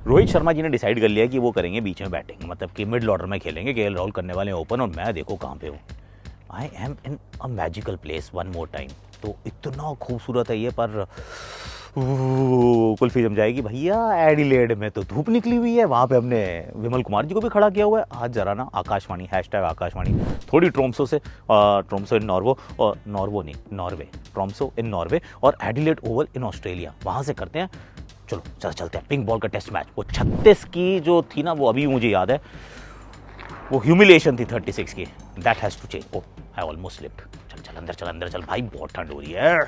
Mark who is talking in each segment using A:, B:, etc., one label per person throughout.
A: रोहित शर्मा जी ने डिसाइड कर लिया कि वो करेंगे बीच में बैटिंग, मतलब कि मिडिल ऑर्डर में खेलेंगे, केएल राहुल करने वाले ओपन और मैं देखो कहाँ पे हूँ। I am in a magical place one more time. तो इतना खूबसूरत है ये, पर कुल्फी जम जाएगी भैया। एडिलेड में तो धूप निकली हुई है, वहाँ पे हमने विमल कुमार जी को भी खड़ा किया हुआ है। आज जरा ना आकाशवाणी, हैशटैग आकाशवाणी, थोड़ी ट्रोम्सो से, ट्रोम्सो इन नॉर्वो, और नॉर्वो नहीं नॉर्वे, ट्रोम्सो इन नॉर्वे और एडिलेड ओवल इन ऑस्ट्रेलिया, वहाँ से करते हैं। चलो चल चलते हैं पिंक बॉल का टेस्ट मैच। वो 36 की जो थी ना, वो अभी मुझे याद है, वो ह्यूमिलेशन थी 36 की। That has to change. Oh I almost slipped. चल चल अंदर, चल अंदर चल भाई, बहुत ठंड हो रही है।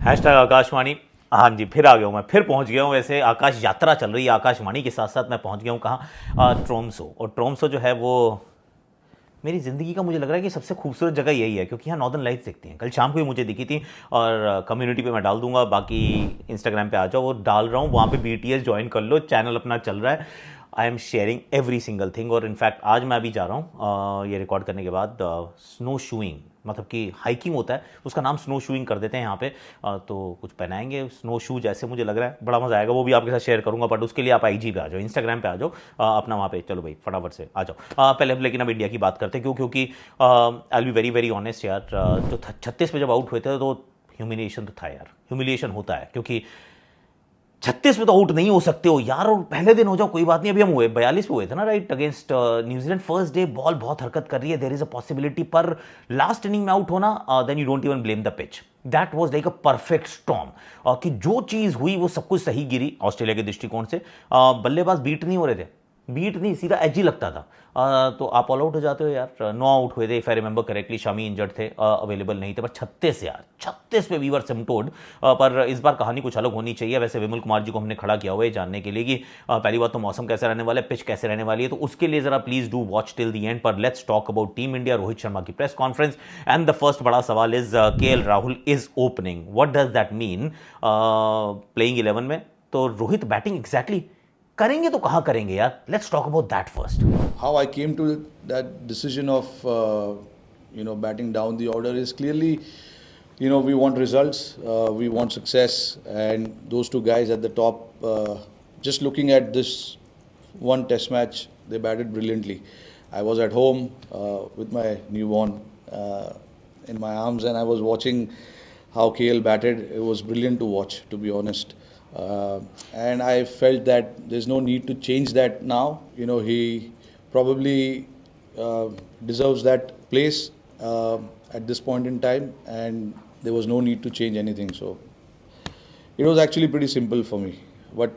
A: हैशटैग आकाशवाणी। हाँ जी, फिर आ गया हूँ मैं, फिर पहुँच गया हूँ। वैसे आकाश यात्रा चल रही है आकाशवाणी के साथ साथ। मैं पहुँच गया हूँ कहाँ, ट्रोम्सो। और ट्रोम्सो जो है वो मेरी ज़िंदगी का, मुझे लग रहा है कि सबसे खूबसूरत जगह यही है, क्योंकि यहाँ नॉर्दर्न लाइट्स दिखती हैं। कल शाम को ही मुझे दिखी थी, और कम्युनिटी पे मैं डाल दूंगा, बाकी इंस्टाग्राम पे आ जाओ, वो डाल रहा हूँ वहाँ पे। बीटीएस ज्वाइन कर लो, चैनल अपना चल रहा है। I am sharing every single thing. और इनफैक्ट आज मैं अभी जा रहा हूँ ये रिकॉर्ड करने के बाद, स्नो शूइंग, मतलब कि हाइकिंग होता है, उसका नाम स्नो शूइंग कर देते हैं यहाँ पे। तो कुछ पहनाएंगे स्नो शू जैसे, मुझे लग रहा है बड़ा मजा आएगा। वो भी आपके साथ शेयर करूंगा, बट उसके लिए आप आईजी पे आ जाओ, इंस्टाग्राम पे आ जाओ, अपना वहाँ पे। चलो भाई फटाफट से आ जाओ। पहले हम लेकिन अब इंडिया की बात करते हैं, क्योंकि आई बी वेरी वेरी ऑनेस्ट यार, जो 36 पे जब आउट हुए थे तो ह्यूमिलिएशन तो था यार। ह्यूमिलिएशन होता है, क्योंकि 36 में तो आउट नहीं हो सकते हो यार। और पहले दिन हो जाओ कोई बात नहीं, अभी हम हुए 42 पे हुए थे ना, right, against New Zealand. First day ball बहुत हरकत कर रही है, देर इज अ पॉसिबिलिटी, पर लास्ट इनिंग में आउट होना, then you don't even blame the pitch. That was like a perfect storm, कि जो चीज हुई वो सब कुछ सही गिरी ऑस्ट्रेलिया के दृष्टिकोण से। बल्लेबाज बीट नहीं हो रहे थे, बीट नहीं, सीधा एज ही लगता था। तो आप ऑल आउट हो जाते हो यार। 9 आउट हुए थे, if I remember correctly. Shami injured थे, अवेलेबल नहीं थे, पर 36 यार, 36 पे वी वर सिमटोड। पर इस बार कहानी कुछ अलग होनी चाहिए। वैसे विमल कुमार जी को हमने खड़ा किया हुआ है जानने के लिए कि पहली बात तो मौसम कैसे रहने वाला है, पिच कैसे रहने वाली है, तो उसके लिए जरा please do watch till the end. पर let's talk about team India, Rohit Sharma की press conference. And the first बड़ा सवाल is, KL Rahul is opening, what does that mean playing 11 में? तो रोहित बैटिंग एग्जैक्टली करेंगे तो कहां करेंगे यार? Let's talk about that first.
B: How I came to that decision of batting down the order is clearly, we want results, we want success, and those two guys at the top. Just looking at this one Test match, they batted brilliantly. I was at home with my newborn in my arms, and I was watching how KL batted. It was brilliant to watch, to be honest. And I felt that there's no need to change that now. He probably deserves that place at this point in time, and there was no need to change anything. So it was actually pretty simple for me. But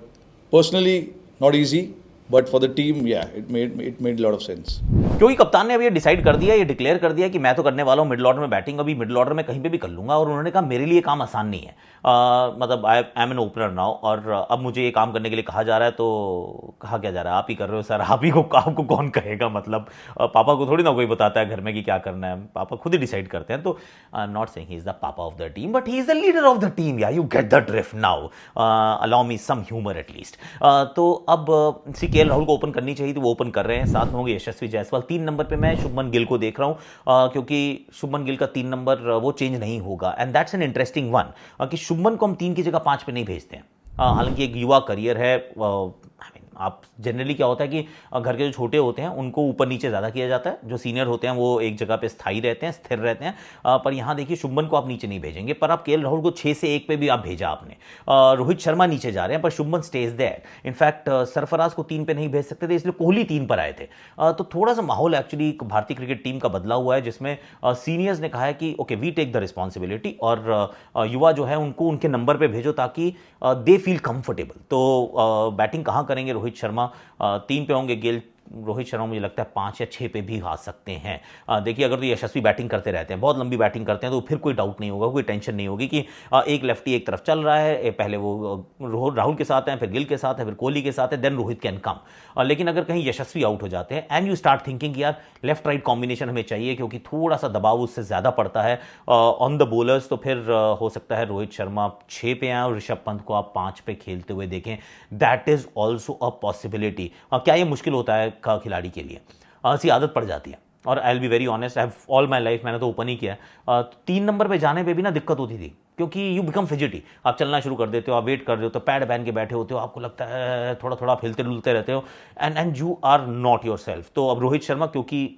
B: personally, not easy. But for the team, yeah, it made a lot of sense.
A: क्योंकि कप्तान ने अभी ये decide कर दिया, ये declare कर दिया कि मैं तो करने वाला हूँ मिडिल ऑर्डर में बैटिंग, अभी मिडिल ऑर्डर में कहीं पे भी कर लूंगा। और उन्होंने कहा मेरे लिए काम आसान नहीं है, मतलब I am an opener now, और अब मुझे ये काम करने के लिए कहा जा रहा है। तो कहा क्या जा रहा है, आप ही कर रहे हो सर, आप ही को, आपको कौन कहेगा? मतलब पापा को थोड़ी ना कोई बताता है घर में कि क्या करना है, पापा खुद ही डिसाइड करते हैं। तो not saying he is the papa of the team, but he is the leader of the team. Yeah you get the drift now, allow me some humour at least. तो अब सी केएल राहुल को ओपन करनी चाहिए, तो वो ओपन कर रहे हैं। साथ में होंगे यशस्वी जायसवाल। 3 नंबर पे मैं शुभमन गिल को देख रहा हूं, क्योंकि शुभमन गिल का 3 नंबर वो चेंज नहीं होगा। And that's an interesting one, कि शुभमन को हम 3 की जगह 5 पे नहीं भेजते हैं। हालांकि एक युवा करियर है, आप जनरली क्या होता है कि घर के जो छोटे होते हैं उनको ऊपर नीचे ज़्यादा किया जाता है, जो सीनियर होते हैं वो एक जगह पे स्थायी रहते हैं, स्थिर रहते हैं। पर यहाँ देखिए शुभमन को आप नीचे नहीं भेजेंगे, पर आप केएल राहुल को 6 से 1 पे भी आप भेजा आपने। रोहित शर्मा नीचे जा रहे हैं, पर Shubman stays there. In fact Sarfaraz को 3 पे नहीं भेज सकते थे, इसलिए कोहली 3 पर आए थे। तो थोड़ा सा माहौल एक्चुअली भारतीय क्रिकेट टीम का बदला हुआ है, जिसमें सीनियर्स ने कहा है कि okay we take the responsibility, और युवा जो है उनको उनके नंबर पे भेजो, ताकि दे फील कंफर्टेबल। तो बैटिंग कहाँ करेंगे रोहित शर्मा? 3 पे होंगे गिल, रोहित शर्मा मुझे लगता है 5 या 6 पे भी आ सकते हैं। देखिए अगर तो यशस्वी बैटिंग करते रहते हैं, बहुत लंबी बैटिंग करते हैं, तो फिर कोई डाउट नहीं होगा, कोई टेंशन नहीं होगी कि एक लेफ्टी एक तरफ चल रहा है, पहले वो राहुल के साथ हैं, फिर गिल के साथ है, फिर कोहली के साथ है, देन रोहित कैन कम। लेकिन अगर कहीं यशस्वी आउट हो जाते हैं, एंड यू स्टार्ट थिंकिंग यार लेफ्ट राइट कॉम्बिनेशन हमें चाहिए, क्योंकि थोड़ा सा दबाव उससे ज़्यादा पड़ता है ऑन द बोलर्स, तो फिर हो सकता है रोहित शर्मा 6 पे आए और ऋषभ पंत को आप 5 पे खेलते हुए देखें। That is also a possibility. क्या ये मुश्किल होता है खिलाड़ी के लिए? सी आदत पड़ जाती है। और I will be very honest, I have all my life मैंने तो ओपन ही किया है। 3 नंबर पे जाने पे भी ना दिक्कत होती थी, क्योंकि यू बिकम फिजिटी, आप चलना शुरू कर देते हो, आप वेट कर रहे हो तो पैड पहन के बैठे होते हो, आपको लगता है थोड़ा थोड़ा आप हिलते डुलते रहते हो, and you are not yourself. तो अब रोहित शर्मा क्योंकि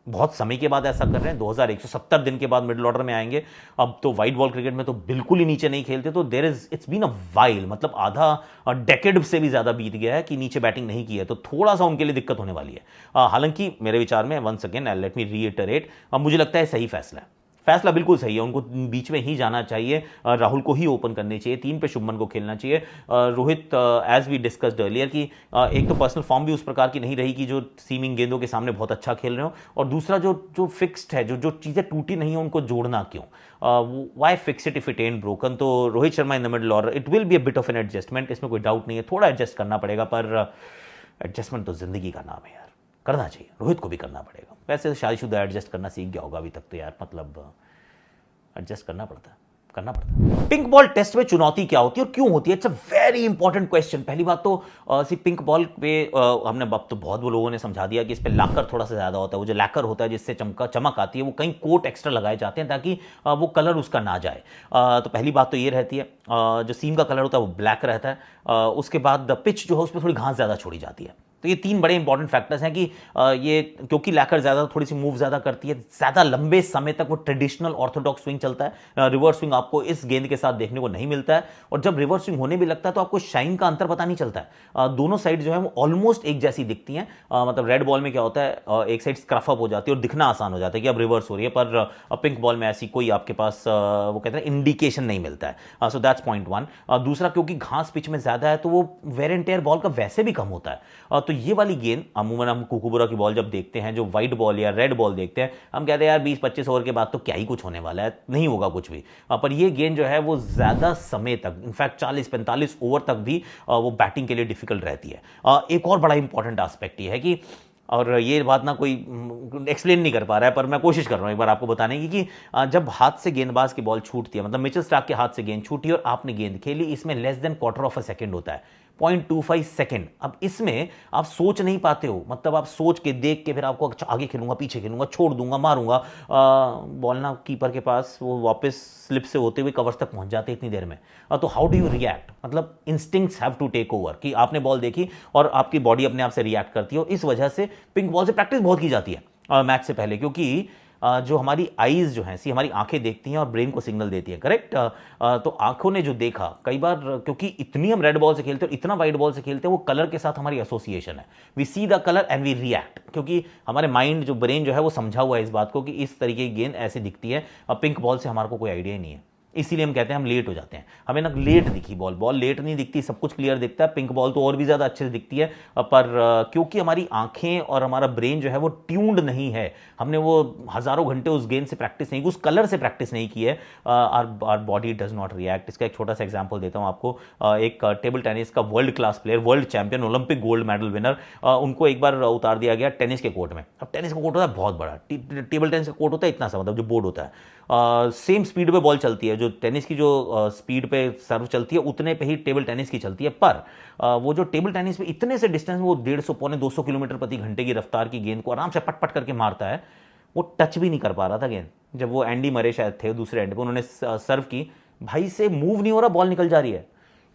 A: बहुत समय के बाद ऐसा कर रहे हैं, 2170 दिन के बाद मिडिल ऑर्डर में आएंगे, अब तो वाइट बॉल क्रिकेट में तो बिल्कुल ही नीचे नहीं खेलते, तो there is it's been a while, मतलब आधा डेकेड से भी ज्यादा बीत गया है कि नीचे बैटिंग नहीं की है, तो थोड़ा सा उनके लिए दिक्कत होने वाली है। हालांकि मेरे विचार में once again let me reiterate, मुझे लगता है सही फैसला है, फैसला बिल्कुल सही है, उनको बीच में ही जाना चाहिए, राहुल को ही ओपन करनी चाहिए, 3 पे शुभमन को खेलना चाहिए। Rohit as we discussed earlier कि एक तो पर्सनल फॉर्म भी उस प्रकार की नहीं रही कि जो सीमिंग गेंदों के सामने बहुत अच्छा खेल रहे हो, और दूसरा जो जो फिक्स्ड है, जो जो चीज़ें टूटी नहीं है उनको जोड़ना क्यों, why fix it if it and broken. तो Rohit Sharma in the middle order, it will be a bit of an adjustment, इसमें कोई डाउट नहीं है, थोड़ा एडजस्ट करना पड़ेगा, पर एडजस्टमेंट तो जिंदगी का नाम है यार, करना चाहिए, रोहित को भी करना पड़ेगा। वैसे शादीशुदा एडजस्ट करना सीख गया होगा अभी तक तो यार, मतलब एडजस्ट करना पड़ता है, करना पड़ता है। पिंक बॉल टेस्ट में चुनौती क्या होती है और क्यों होती है? It's a very important question. पहली बात तो सी पिंक बॉल पे हमने अब तो बहुत लोगों ने समझा दिया कि इस पे लाकर थोड़ा सा ज्यादा होता है, वो जो लैकर होता है जिससे चमक आती है, वो कई कोट एक्स्ट्रा लगाए जाते हैं ताकि वो कलर उसका ना जाए। तो पहली बात तो ये रहती है, जो सीम का कलर होता है वो ब्लैक रहता है, उसके बाद पिच जो है उस पर थोड़ी घास ज्यादा छोड़ी जाती है। तो ये 3 बड़े इंपॉर्टेंट फैक्टर्स हैं कि ये क्योंकि लैकर ज्यादा थोड़ी सी मूव ज्यादा करती है, ज्यादा लंबे समय तक वो ट्रेडिशनल ऑर्थोडॉक्स स्विंग चलता है, रिवर्स स्विंग आपको इस गेंद के साथ देखने को नहीं मिलता है, और जब रिवर्स स्विंग होने भी लगता है तो आपको शाइन का अंतर पता नहीं चलता है। दोनों साइड जो है वो ऑलमोस्ट एक जैसी दिखती हैं, मतलब रेड बॉल में क्या होता है, एक साइड स्क्रफ अप हो जाती है और दिखना आसान हो जाता है कि अब रिवर्स हो रही है, पर पिंक बॉल में ऐसी कोई आपके पास वो कहते हैं इंडिकेशन नहीं मिलता है। So that's point 1। दूसरा, क्योंकि घास पिच में ज्यादा है तो वो वेयर एंड टेयर बॉल का वैसे भी कम होता है, तो ये वाली गेंद अमूमन हम कुकुबुरा की बॉल जब देखते हैं, जो व्हाइट बॉल या रेड बॉल देखते हैं, हम कहते हैं यार 20-25 ओवर के बाद तो क्या ही कुछ होने वाला है, नहीं होगा कुछ भी, पर ये गेंद जो है वो ज्यादा समय तक, इनफैक्ट 40-45 ओवर तक भी वो बैटिंग के लिए डिफिकल्ट रहती है। एक और बड़ा इंपॉर्टेंट एस्पेक्ट ये है कि, और ये बात ना कोई एक्सप्लेन नहीं कर पा रहा है पर मैं कोशिश कर रहा हूं एक बार आपको बताने की, कि जब हाथ से गेंदबाज की बॉल छूटती है, मतलब मिचेल स्टार्क के हाथ से गेंद छूटी और आपने गेंद खेली, इसमें less than quarter of a second होता है, 0.25 सेकंड। अब इसमें आप सोच नहीं पाते हो, मतलब आप सोच के देख के फिर आपको आगे खेलूंगा, पीछे खेलूंगा, छोड़ दूंगा, मारूंगा, बॉल ना कीपर के पास, वो वापस स्लिप से होते हुए कवर्स तक पहुंच जाते इतनी देर में। तो हाउ डू यू रिएक्ट, मतलब instincts have to take over, कि आपने बॉल देखी और आपकी बॉडी अपने आप से रिएक्ट करती है, और इस वजह से पिंक बॉल से प्रैक्टिस बहुत की जाती है मैच से पहले, क्योंकि जो हमारी आईज जो हैं, हमारी आंखें देखती हैं और ब्रेन को सिग्नल देती हैं, करेक्ट। तो आंखों ने जो देखा, कई बार क्योंकि इतनी हम रेड बॉल से खेलते हैं और इतना वाइट बॉल से खेलते हैं, वो कलर के साथ हमारी एसोसिएशन है, we see the colour and we react, क्योंकि हमारे माइंड जो ब्रेन जो है वो समझा हुआ है इस बात को कि इस तरीके की गेंद ऐसे दिखती है। पिंक बॉल से हमारे को कोई आइडिया ही नहीं है, इसीलिए हम कहते हैं हम लेट हो जाते हैं, हमें ना लेट दिखी बॉल, बॉल लेट नहीं दिखती, सब कुछ क्लियर दिखता है, पिंक बॉल तो और भी ज़्यादा अच्छे से दिखती है, पर क्योंकि हमारी आंखें और हमारा ब्रेन जो है वो ट्यून्ड नहीं है, हमने वो हज़ारों घंटे उस गेंद से प्रैक्टिस नहीं की, उस कलर से प्रैक्टिस नहीं की है, our body does not react. इसका एक छोटा सा एग्जाम्पल देता हूँ आपको, एक टेबल टेनिस का world class player, world champion, Olympic gold medal winner, उनको एक बार उतार दिया गया टेनिस के कोर्ट में। अब टेनिस का कोर्ट होता है बहुत बड़ा, टेबल टेनिस का कोर्ट होता है इतना सा, मतलब जो बोर्ड होता है, सेम स्पीड पे बॉल चलती है, जो टेनिस की जो स्पीड पे सर्व चलती है उतने पे ही टेबल टेनिस की चलती है, पर वो जो टेबल टेनिस में इतने से डिस्टेंस में वो 150-200 किलोमीटर प्रति घंटे की रफ्तार की गेंद को आराम से पट पट करके मारता है, वो टच भी नहीं कर पा रहा था गेंद। जब वो एंडी मरे शायद थे दूसरे एंड पे, उन्होंने सर्व की, भाई से मूव नहीं हो रहा, बॉल निकल जा रही है,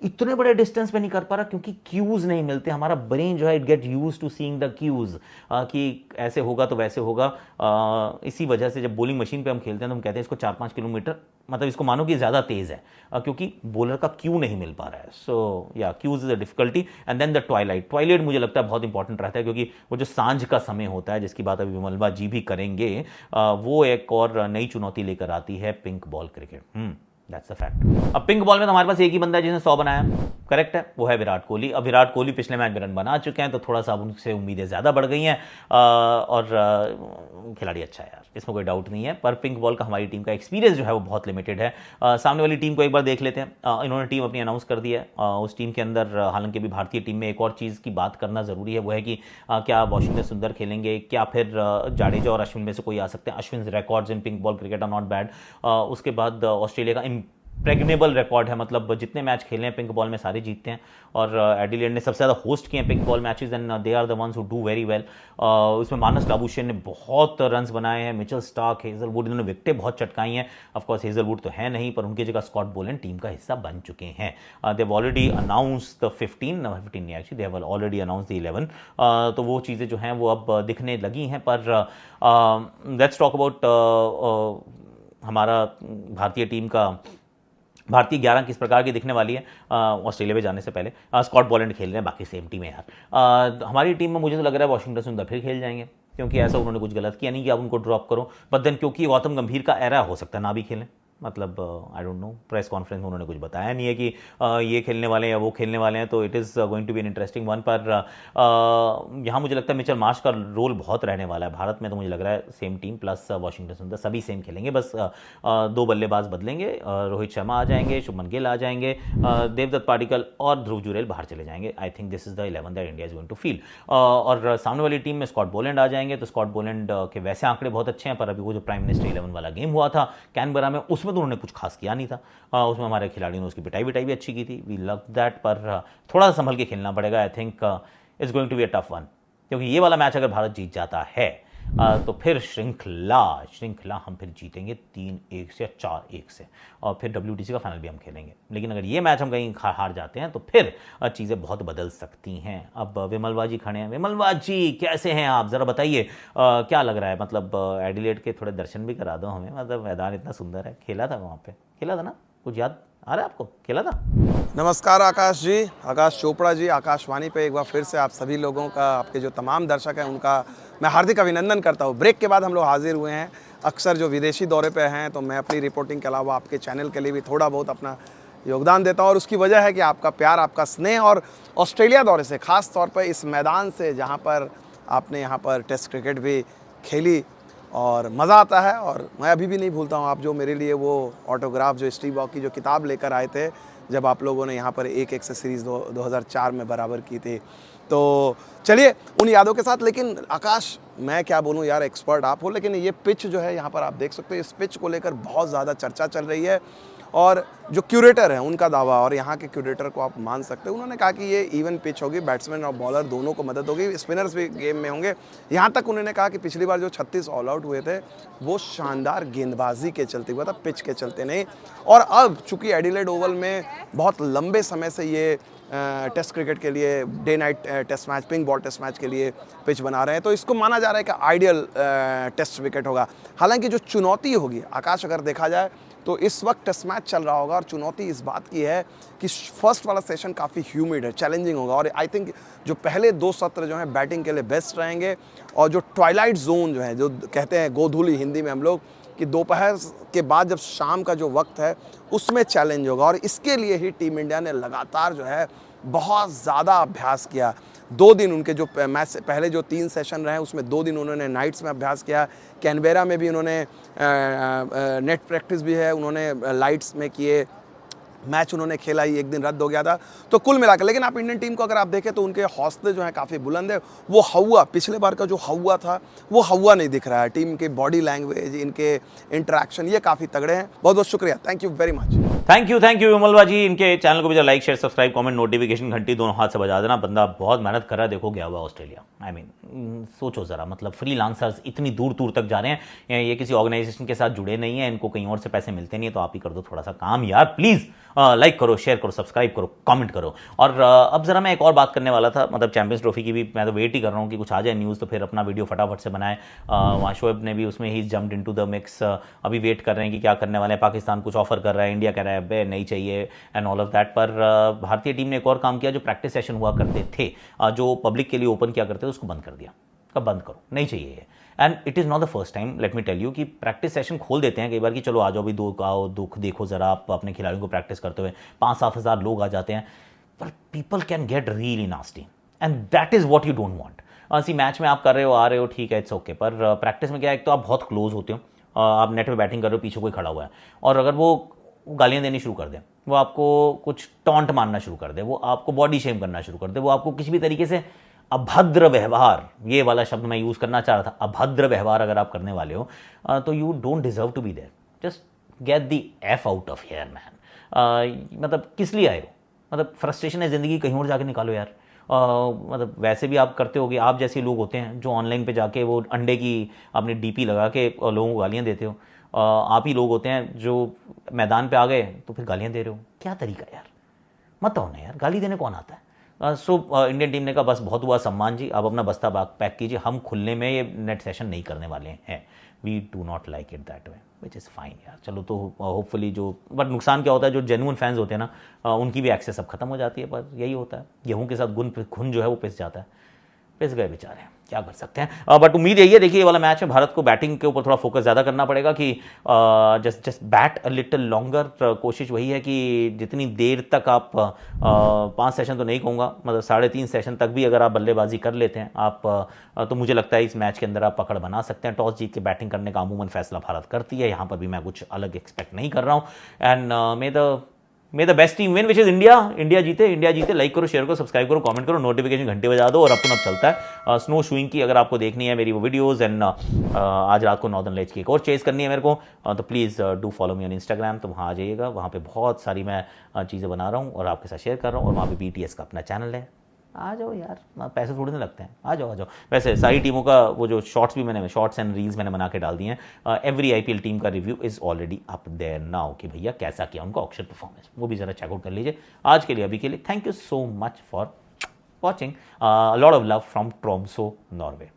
A: इतने बड़े डिस्टेंस पे नहीं कर पा रहा, क्योंकि क्यूज नहीं मिलते, हमारा ब्रेन जो है it get use to seeing the cues, कि ऐसे होगा तो वैसे होगा। इसी वजह से जब बॉलिंग मशीन पे हम खेलते हैं तो हम कहते हैं इसको 4-5 किलोमीटर, मतलब इसको मानो कि ज़्यादा तेज़ है, क्योंकि बॉलर का क्यू नहीं मिल पा रहा है। So yeah cues is a difficulty. And then the twilight मुझे लगता है बहुत इंपॉर्टेंट रहता है, क्योंकि वो जो सांझ का समय होता है, जिसकी बात अभी विमलबा जी भी करेंगे, वो एक और नई चुनौती लेकर आती है pink ball cricket. That's a fact. अब पिंक बॉल में तो हमारे पास एक ही बंदा है जिसने 100 बनाया, करेक्ट है, वो है विराट कोहली। अब विराट कोहली पिछले मैच में रन बना चुके हैं, तो थोड़ा सा उनसे उम्मीदें ज़्यादा बढ़ गई हैं, और खिलाड़ी अच्छा है यार, इसमें कोई डाउट नहीं है, पर पिंक बॉल का हमारी टीम का एक्सपीरियंस जो है वो बहुत लिमिटेड है। सामने वाली टीम को एक बार देख लेते हैं। इन्होंने टीम अपनी अनाउंस कर दी है। उस टीम के अंदर हालांकि अभी भारतीय टीम में एक और चीज़ की बात करना ज़रूरी है, वो है कि क्या वाशिंगटन सुंदर खेलेंगे, क्या फिर जाडेजा और अश्विन में से कोई आ सकते हैं। Ashwin records in pink ball cricket are not bad. उसके बाद ऑस्ट्रेलिया का प्रेग्नेबल रिकॉर्ड है, मतलब जितने मैच खेले हैं पिंक बॉल में सारे जीतते हैं, और एडिलेड ने सबसे ज़्यादा होस्ट किए हैं pink ball matches and they are the ones who do very well. उसमें मानस लाबुशेन ने बहुत रन्स बनाए हैं, मिचेल स्टार्क, हेजलवुड, इन्होंने विकेटें बहुत चटकाई हैं। ऑफकोर्स हेजलवुड तो है नहीं, पर उनकी जगह स्कॉट बोलन टीम का हिस्सा बन चुके हैं। They have already announce the 15 नहीं actually they have already announce the 11। तो वो चीज़ें जो हैं वो अब दिखने लगी हैं। पर लेट्स टॉक अबाउट हमारा भारतीय टीम का भारतीय 11 किस प्रकार की दिखने वाली है। ऑस्ट्रेलिया में जाने से पहले स्कॉट बॉलैंड खेल रहे हैं, बाकी सेम टीम है यार। हमारी टीम में मुझे तो लग रहा है वॉशिंगटन सुंदर फिर खेल जाएंगे, क्योंकि ऐसा उन्होंने कुछ गलत किया नहीं कि आप उनको ड्रॉप करो। बट देन क्योंकि गौतम गंभीर का एरा हो सकता है ना भी खेलें, मतलब I don't know, press conference में उन्होंने कुछ बताया नहीं है कि ये खेलने वाले हैं या वो खेलने वाले हैं, तो it is going to be an interesting one. पर यहाँ मुझे लगता है मिचेल मार्श का रोल बहुत रहने वाला है भारत में, तो मुझे लग रहा है सेम टीम प्लस वॉशिंगटन सुंदर सभी सेम खेलेंगे, बस 2 बल्लेबाज बदलेंगे, रोहित शर्मा आ जाएंगे, शुभमन गिल आ जाएंगे, देवदत्त पाडिक्कल और ध्रुव जुरेल बाहर चले जाएंगे। I think this is the 11 that India is going to feel. और सामने वाली टीम में स्कॉट बोलैंड आ जाएंगे, तो स्कॉट बोलैंड के वैसे आंकड़े बहुत अच्छे हैं, पर अभी वो जो प्राइम मिनिस्टर 11 वाला गेम हुआ था कैनबरा में, उसमें तो उन्होंने कुछ खास किया नहीं था। उसमें हमारे खिलाड़ियों ने उसकी पिटाई भी अच्छी की थी, वी लव दैट, पर थोड़ा सा संभल के खेलना पड़ेगा। I think it's going to be a tough one, क्योंकि ये वाला मैच अगर भारत जीत जाता है तो फिर श्रृंखला हम फिर जीतेंगे 3-1 से या 4-1 से, और फिर WTC का फाइनल भी हम खेलेंगे। लेकिन अगर ये मैच हम कहीं हार जाते हैं तो फिर चीज़ें बहुत बदल सकती हैं। अब विमलवा जी खड़े हैं। विमलवा जी कैसे हैं आप, ज़रा बताइए क्या लग रहा है, मतलब एडिलेड के थोड़े दर्शन भी करा दो हमें, मतलब मैदान इतना सुंदर है, खेला था वहाँ पे, खेला था ना, कुछ याद आ रहा है आपको, खेला था?
C: नमस्कार आकाश जी, आकाश चोपड़ा जी, आकाशवाणी पे एक बार फिर से आप सभी लोगों का, आपके जो तमाम दर्शक हैं उनका मैं हार्दिक अभिनंदन करता हूँ। ब्रेक के बाद हम लोग हाजिर हुए हैं। अक्सर जो विदेशी दौरे पे हैं, तो मैं अपनी रिपोर्टिंग के अलावा आपके चैनल के लिए भी थोड़ा बहुत अपना योगदान देता हूँ, और उसकी वजह है कि आपका प्यार, आपका स्नेह, और ऑस्ट्रेलिया दौरे से ख़ास तौर पर इस मैदान से जहाँ पर आपने यहाँ पर टेस्ट क्रिकेट भी खेली और मज़ा आता है। और मैं अभी भी नहीं भूलता हूँ आप जो मेरे लिए वो ऑटोग्राफ, जो स्टीव वॉ की जो किताब लेकर आए थे जब आप लोगों ने यहाँ पर 1-1 से सीरीज़ 2004 में बराबर की थी। तो चलिए उन यादों के साथ, लेकिन आकाश मैं क्या बोलूँ यार, एक्सपर्ट आप हो, लेकिन ये पिच जो है यहाँ पर आप देख सकते हो, इस पिच को लेकर बहुत ज़्यादा चर्चा चल रही है, और जो क्यूरेटर है उनका दावा, और यहाँ के क्यूरेटर को आप मान सकते हो, उन्होंने कहा कि ये इवन पिच होगी, बैट्समैन और बॉलर दोनों को मदद होगी, स्पिनर्स भी गेम में होंगे। यहाँ तक उन्होंने कहा कि पिछली बार जो 36 ऑल आउट हुए थे वो शानदार गेंदबाजी के चलते हुआ था, पिच के चलते नहीं। और अब चूंकि एडिलेड ओवल में बहुत लंबे समय से ये टेस्ट क्रिकेट के लिए day night test match, pink ball test match के लिए पिच बना रहे हैं, तो इसको माना जा रहा है कि आइडियल टेस्ट विकेट होगा। हालांकि जो चुनौती होगी आकाश, अगर देखा जाए तो इस वक्त टेस्ट मैच चल रहा होगा, और चुनौती इस बात की है कि फर्स्ट वाला सेशन काफ़ी ह्यूमिड है, चैलेंजिंग होगा, और आई थिंक जो पहले 2 सत्र जो हैं बैटिंग के लिए बेस्ट रहेंगे, और जो ट्वाइलाइट जोन जो है, जो कहते हैं गोधूली हिंदी में हम लोग, कि दोपहर के बाद जब शाम का जो वक्त है उसमें चैलेंज होगा। और इसके लिए ही टीम इंडिया ने लगातार जो है बहुत ज़्यादा अभ्यास किया। 2 दिन उनके जो मैच से पहले जो 3 सेशन रहे उसमें 2 दिन उन्होंने नाइट्स में अभ्यास किया, कैनबेरा में भी उन्होंने नेट प्रैक्टिस भी है, उन्होंने लाइट्स में किए, मैच उन्होंने खेला ही, 1 दिन रद्द हो गया था। तो कुल मिलाकर, लेकिन आप इंडियन टीम को अगर आप देखें तो उनके हौसले जो हैं काफ़ी बुलंद है। वो हवा, पिछले बार का जो हवा था वो हवा नहीं दिख रहा है। टीम के बॉडी लैंग्वेज, इनके इंटरेक्शन, ये काफ़ी तगड़े हैं। बहुत बहुत शुक्रिया, thank you very much.
A: Thank you विमलवा जी। इनके चैनल को भी like, share, subscribe, comment, notification घंटी दोनों हाथ से बजा देना। बंदा बहुत मेहनत कर रहा है, देखो गया हुआ ऑस्ट्रेलिया। आई मीन सोचो ज़रा, मतलब फ्रीलांसर्स इतनी दूर दूर तक जा रहे हैं, ये किसी ऑर्गेनाइजेशन के साथ जुड़े नहीं हैं, इनको कहीं और से पैसे मिलते नहीं है, तो आप ही कर दो थोड़ा सा काम यार, प्लीज़। लाइक करो, शेयर करो, सब्सक्राइब करो, कमेंट करो। और अब ज़रा मैं एक और बात करने वाला था, मतलब चैंपियंस ट्रॉफी की भी मैं तो वेट ही कर रहा हूँ कि कुछ आ जाए न्यूज़, तो फिर अपना वीडियो फटाफट से बनाए। वहाँ शोएब ने भी उसमें ही जम्प्ड इनटू द मिक्स। अभी वेट कर रहे हैं कि क्या करने वाले हैं। पाकिस्तान कुछ ऑफर कर रहा है, इंडिया कह रहा है बे नहीं चाहिए एंड ऑल ऑफ दैट। पर भारतीय टीम ने एक और काम किया, जो प्रैक्टिस सेशन हुआ करते थे, जो पब्लिक के लिए ओपन किया करते थे, उसको बंद कर दिया। कब बंद करो, नहीं चाहिए ये। And it is not the first time, let me tell you, कि प्रैक्टिस सेशन खोल देते हैं कई बार कि चलो आ जाओ भी, दो आओ, दुख देखो ज़रा आप अपने खिलाड़ियों को प्रैक्टिस करते हुए। 5-7 हज़ार लोग आ जाते हैं, पर people can get really nasty, and that is what you don't want. See match में आप कर रहे हो, आ रहे हो, ठीक है, इट्स ओके, पर प्रैक्टिस में क्या है, एक तो आप बहुत क्लोज होते हो, आप नेट में बैटिंग कर रहे हो, पीछे कोई खड़ा हुआ है, और अगर वो गालियाँ देनी शुरू कर दें, वो आपको कुछ टॉन्ट मारना शुरू कर दे, वो आपको बॉडी शेम करना शुरू कर दे, वो आपको किसी भी तरीके से अभद्र व्यवहार, ये वाला शब्द मैं यूज़ करना चाह रहा था, अभद्र व्यवहार अगर आप करने वाले हो, तो you don't deserve to be there. Just get the F out of here man. मतलब किस लिए आए हो? मतलब फ्रस्ट्रेशन है ज़िंदगी, कहीं और जाके निकालो यार। मतलब वैसे भी आप करते होगे, आप जैसे लोग होते हैं जो ऑनलाइन पे जाके वो अंडे की अपनी डीपी लगा के लोगों को गालियाँ देते हो। आप ही लोग होते हैं जो मैदान पे आ गए तो फिर गालियाँ दे रहे हो। क्या तरीका यार, मत आओ ना यार, गाली देने कौन आता है? इंडियन टीम ने कहा बस बहुत हुआ सम्मान जी, आप अपना बस्ता पैक कीजिए, हम खुलने में ये नेट सेशन नहीं करने वाले हैं। We do not like it that way, which is fine यार। चलो तो होपफुली जो, बट नुकसान क्या होता है, जो जेन्युइन फैंस होते हैं ना, उनकी भी एक्सेस अब खत्म हो जाती है। पर यही होता है, गेहूं के साथ खून जो है वो पिस जाता है। पिस गए बेचारे, क्या कर सकते हैं। बट उम्मीद यही है, देखिए ये वाला मैच में भारत को बैटिंग के ऊपर थोड़ा फोकस ज़्यादा करना पड़ेगा कि just bat a little longer. कोशिश वही है कि जितनी देर तक आप 5 सेशन तो नहीं कहूँगा, मतलब 3.5 सेशन तक भी अगर आप बल्लेबाजी कर लेते हैं आप, तो मुझे लगता है इस मैच के अंदर आप पकड़ बना सकते हैं। टॉस जीत के बैटिंग करने का अमूमन फैसला भारत करती है, यहाँ पर भी मैं कुछ अलग एक्सपेक्ट नहीं कर रहा हूँ। And may the best team win which is India. India जीते, इंडिया जीते। लाइक करो, शेयर करो, सब्सक्राइब करो, कमेंट करो, नोटिफिकेशन घंटे बजा दो। और अपन अब चलता है स्नो शूइंग की, अगर आपको देखनी है मेरी वो वीडियोज़। एंड आज रात को नॉर्दर्न लाइट्स की एक और चेस करनी है मेरे को, तो please do follow me on Instagram. तो वहाँ आ जाइएगा, वहाँ पे बहुत सारी मैं चीज़ें बना रहा हूँ और आपके साथ शेयर कर रहा हूँ। और वहाँ पे BTS का अपना चैनल है, आ जाओ यार, पैसे थोड़े ना लगते हैं, आ जाओ आ जाओ। वैसे सारी टीमों का वो जो शॉर्ट्स एंड रील्स मैंने बना के डाल दिए हैं। एवरी IPL टीम का review is already up there now कि भैया कैसा किया उनका ऑक्शन परफॉर्मेंस, वो भी ज़रा चेकआउट कर लीजिए। आज के लिए, अभी के लिए thank you so much for watching. Lot of love from ट्रोम्सो, Norway.